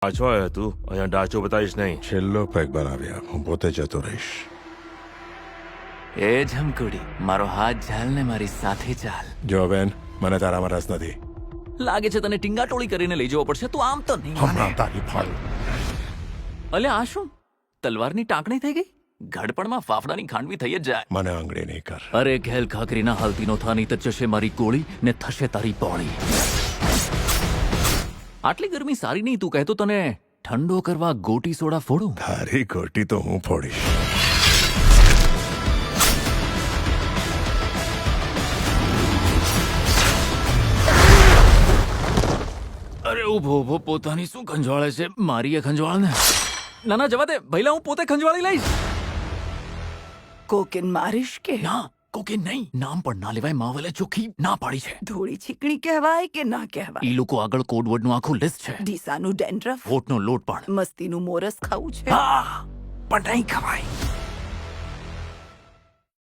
પાછો આવ્યો તું અહીંયા ડાચો બતાવીશ નહીં. છેલ્લો પેક બનાવ્યા, હું પોતે જતો રહીશ. એ જમકુડી, મારો હાથ ઝાલ ને મારી સાથે ચાલ. જો બેન, મને તારામાં રસ નથી. લાગે છે તને ટીંગાટોળી કરીને લઈ જવો પડશે. તું આમ તો નહીં હમણાં માને. તારી ફાળ. અલે આ શું, તલવારની ટાંકણી થઈ ગઈ? ઘડપણમાં ફાફડાની ખાંડવી થઈ જ જાય. મને આંગળી નહીં કર. અરે ઘેલ ખાકરીના હાલતીનો થાની તો જશે મારી ગોળી ને થશે તારી બોળી. આટલી ગરમી સારી નહીં. તું કહેતો તને ઠંડો કરવા ગોટી સોડા ફોડું? તારી ગોટી તો હું ફોડીશ. અરે ઉભો ઉભો, પોતાની શું ખંજવાળે છે? મારી એ ખંજવાળ ને. ના ના, જવા દે ભઈલા, હું પોતે ખંજવાળી લઈશ. કોકેન મારીશ કે ના, કોકે નહીં. નામ પણ ના લેવાય. માવલે ચોખ્ખી ના પાડી છે. ધોળી ચીકણી કહેવાય કે ના કહેવાય? ઈ લોકો આગળ કોડવર્ડનું આખું લિસ્ટ છે. ડીસાનું ડેન્ડ્રફ, હોઠનો લોટ પણ. મસ્તીનું મોરસ ખાવું છે. હા, પણ નહીં ખવાય.